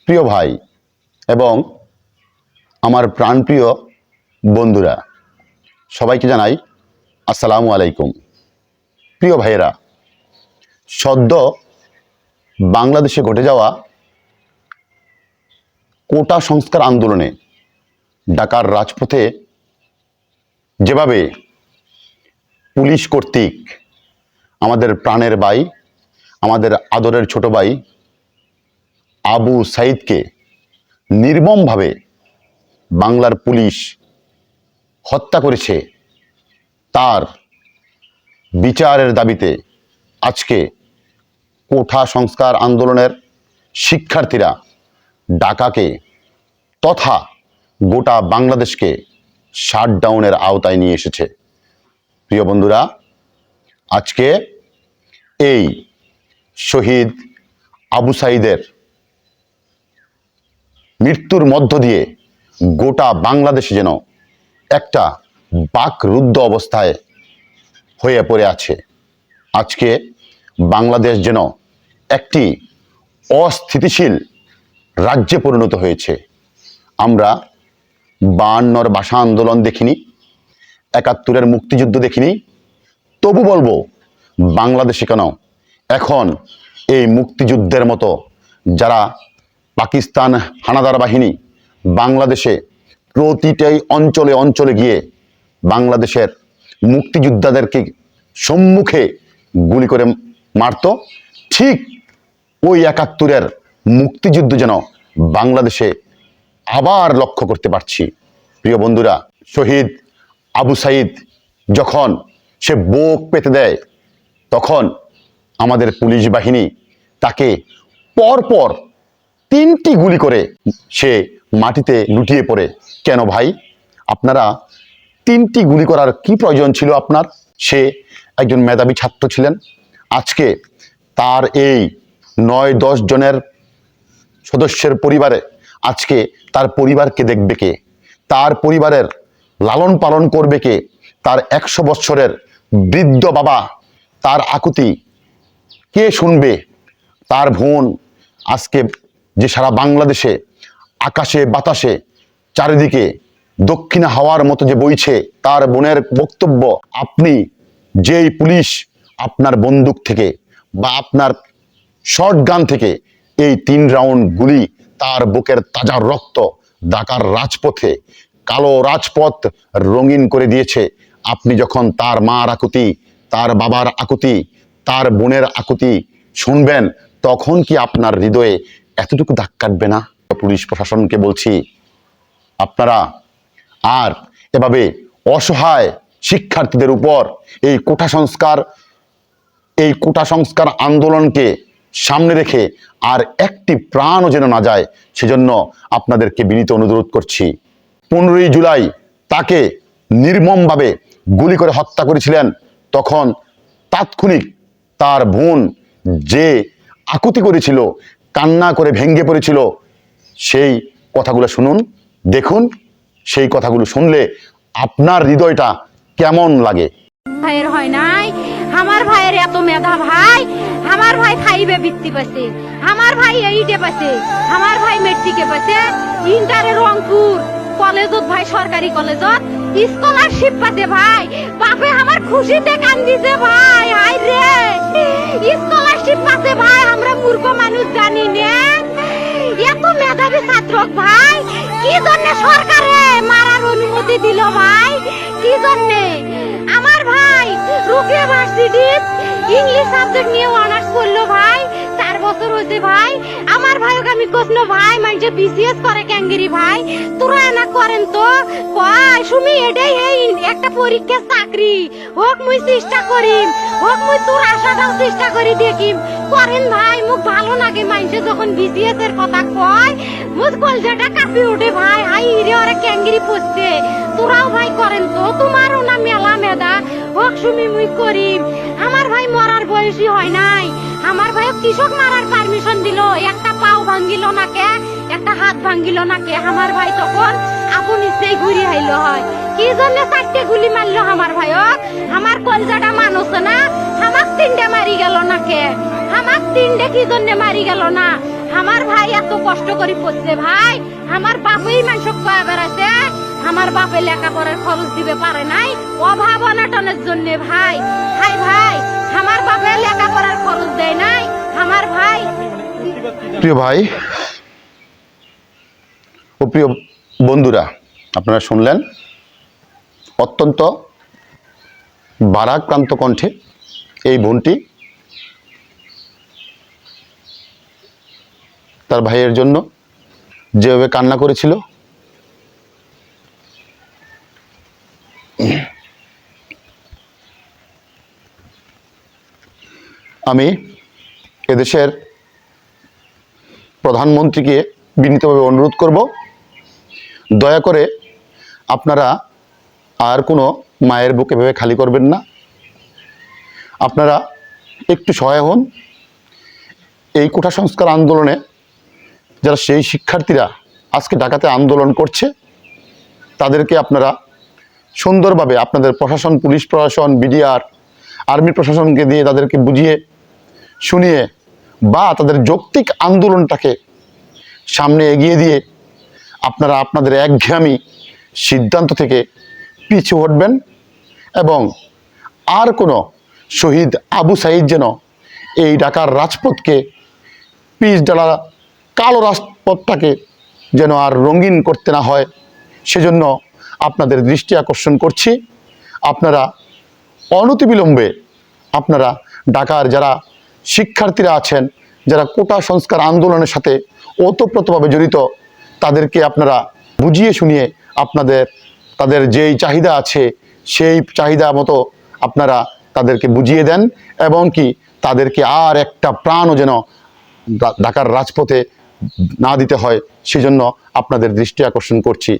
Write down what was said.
প্রিয় ভাই এবং আমার প্রাণপ্রিয় বন্ধুরা, সবাইকে জানাই আসসালামু আলাইকুম। প্রিয় ভাইয়েরা, সদ্য বাংলাদেশে ঘটে যাওয়া কোটা সংস্কার আন্দোলনে ঢাকার রাজপথে যেভাবে পুলিশ কর্তৃক আমাদের প্রাণের ভাই, আমাদের আদরের ছোট ভাই আবু সাঈদকে নির্মমভাবে বাংলার পুলিশ হত্যা করেছে, তার বিচারের দাবিতে আজকে কোটা সংস্কার আন্দোলনের শিক্ষার্থীরা ঢাকাকে তথা গোটা বাংলাদেশকে শাটডাউনের আওতায় নিয়ে এসেছে। প্রিয় বন্ধুরা, আজকে এই শহীদ আবু সাঈদের মৃত্যুর মধ্য দিয়ে গোটা বাংলাদেশে যেন একটা বাকরুদ্ধ অবস্থায় হয়ে পড়ে আছে। আজকে বাংলাদেশ যেন একটি অস্থিতিশীল রাজ্যে পরিণত হয়েছে। আমরা 52-র ভাষা আন্দোলন দেখিনি, 71-এর মুক্তিযুদ্ধ দেখিনি, তবু বলবো বাংলাদেশে কেন এখন এই মুক্তিযুদ্ধের মতো যারা পাকিস্তান হানাদার বাহিনী বাংলাদেশে প্রতিটাই অঞ্চলে অঞ্চলে গিয়ে বাংলাদেশের মুক্তিযোদ্ধাদেরকে সম্মুখে গুলি করে মারত, ঠিক ওই 71-এর মুক্তিযুদ্ধ যেন বাংলাদেশে আবার লক্ষ্য করতে পারছি। প্রিয় বন্ধুরা, শহীদ আবু সাঈদ যখন সে বুক পেতে দেয়, তখন আমাদের পুলিশ বাহিনী তাকে পরপর 3টি গুলি করে সে মাটিতে লুটিয়ে পড়ে। কেন ভাই, আপনারা 3টি গুলি করার কি প্রয়োজন ছিল আপনার? সে একজন মেধাবী ছাত্র ছিলেন। আজকে তার এই 9-10 জনের সদস্যের পরিবারে আজকে তার পরিবারকে দেখবে কে? তার পরিবারের লালন পালন করবে কে? তার 100 বৎসরের বৃদ্ধ বাবা, তার আকুতি কে শুনবে? তার বোন আজকে যে সারা বাংলাদেশে আকাশে বাতাসে চারিদিকে দক্ষিণা হাওয়ার মতো যে বইছে, তার বোনের বক্তব্য, আপনি যেই পুলিশ আপনার বন্দুক থেকে বা আপনার শর্ট গান থেকে এই 3 রাউন্ড গুলি তার বুকের তাজা রক্ত ঢাকার রাজপথে কালো রাজপথ রঙিন করে দিয়েছে, আপনি যখন তার মার আকুতি, তার বাবার আকুতি, তার বোনের আকুতি শুনবেন, তখন কি আপনার হৃদয়ে এতটুকু দাগ কাটবে না? পুলিশ প্রশাসনকে বলছি, আপনারা আর এভাবে অসহায় শিক্ষার্থীদের উপর এই কোটা সংস্কার আন্দোলনকে সামনে রেখে আর একটি প্রাণও যেন না যায়, সেজন্য আপনাদেরকে বিনীত অনুরোধ করছি। 15ই জুলাই তাকে নির্মমভাবে গুলি করে হত্যা করেছিলেন, তখন তাৎক্ষণিক তার বোন যে আকুতি করেছিল, কান্না করে ভেঙে পড়েছিল, সেই কথাগুলো শুনুন, দেখুন। সেই কথাগুলো শুনলে আপনার হৃদয়টা কেমন লাগে। ভাইয়ের হয় নাই, আমার ভাইয়ের এত মেধা ভাই, আমার ভাই 5-এ বৃত্তি পাইছে, আমার ভাই 8-এ পাইছে, আমার ভাই মেট্রিকে পাইছে, ইন্টারে রংপুর কলেজত ভাই, সরকারি কলেজত স্কলারশিপ পাতে ভাই, বাপে আমার খুশিতে কান্দিছে ভাই। হাই রে, স্কলারশিপ পাতে ভাই, আমরা মূর্খ মানুষ জানি না এত মেধাবী ছাত্র ভাই কি জন্য সরকারে মারার অনুমতি দিল ভাই? কি জন্য? আমার ভাই রুকিয়া ভার্সিটি ইংলিশ সাবজেক্ট নিয়ে অনার্স করলো ভাই, 4 বছর হয়েছে ভাই। আমার ভাইকে আমি কইল ভাই, মানে বিসিএস করে ক্যাঙ্গেরি ভাই, তোরা না করেন তো কয় সুমি এটাই এই একটা পরীক্ষা চাকরি হোক, মুই চেষ্টা করিম, হোক মুই তোর আশাটাও চেষ্টা করি দেখিম, করেন ভাই। মুখ ভালো লাগে মানুষে যখন বিসিএস এর কথা কয়, মুখ কলজাটা কাঁপি ওঠে ভাই। হাই রে, ওরা ক্যাঙ্গেরি পড়ছে, তোরাও ভাই করেন তো, তোমারও না মেলা মেধা, হোক সুমি মুই করিম। আমার ভাই মরার বয়সী হয় নাই, আমার ভাই কৃষক মারার পারমিশন দিল, একটা পাও ভাঙ্গিল না কে, একটা হাত ভাঙ্গিল না কে। আমার ভাই তখন আপন ইচ্ছেই ঘুরি আইল হয়। কি জন্য 4টে গুলি মারলো আমার ভাইক? আমার কলজাটা মানুষ না, আমাক 3টে মারি গেল না কে? আমাক 3টে কি জন্য মারি গেল না? আমার ভাই এত কষ্ট করে পড়ছে ভাই, আমার বাপেই মানুষ কয়ে বেড়াইছে, আমার বাপে লেখাপড়ার খরচ দিবে পারে নাই অভাব অনটনের জন্য ভাই। হাই ভাই, আমার বাপে লেখাপড়ার খরচ দেয় নাই, আমার ভাই। প্রিয় ভাই ও প্রিয় বন্ধুরা, আপনারা শুনলেন অত্যন্ত বারাক্রান্ত কণ্ঠে এই বোনটি তার ভাইয়ের জন্য যেভাবে কান্না করেছিল। আমি এদেশের প্রধানমন্ত্রীকে বিনীতভাবে অনুরোধ করব, দয়া করে আপনারা আর কোনো মায়ের বুক এভাবে খালি করবেন না। আপনারা একটু সহায় হন। এই কোটা সংস্কার আন্দোলনে যারা সেই শিক্ষার্থীরা আজকে ঢাকাতে আন্দোলন করছে, তাদেরকে আপনারা সুন্দরভাবে আপনাদের প্রশাসন, পুলিশ প্রশাসন, বিডিআর, আর্মি প্রশাসনকে দিয়ে তাদেরকে বুঝিয়ে শুনিয়ে বা তাদের যৌক্তিক আন্দোলনটাকে সামনে এগিয়ে দিয়ে আপনারা আপনাদের একঘেয়ামি সিদ্ধান্ত থেকে পিছু হটবেন এবং আর কোনো শহীদ আবু সাঈদ যেন এই ঢাকার রাজপথকে পিচ ডালা কালো রাজপথটাকে যেন আর রঙিন করতে না হয়, সেজন্য আপনাদের দৃষ্টি আকর্ষণ করছি। আপনারা অনতিবিলম্বে আপনারা ঢাকার যারা শিক্ষার্থীরা আছেন, যারা কোটা সংস্কার আন্দোলনের সাথে ওতপ্রোতভাবে জড়িত, তাদেরকে আপনারা বুঝিয়ে শুনিয়ে তাদের যেই চাহিদা আছে সেই চাহিদা মতো আপনারা তাদেরকে বুঝিয়ে দেন এবং কি তাদেরকে আর একটা প্রাণও যেন ঢাকার রাজপথে না দিতে হয়, সেজন্য আপনাদের দৃষ্টি আকর্ষণ করছি।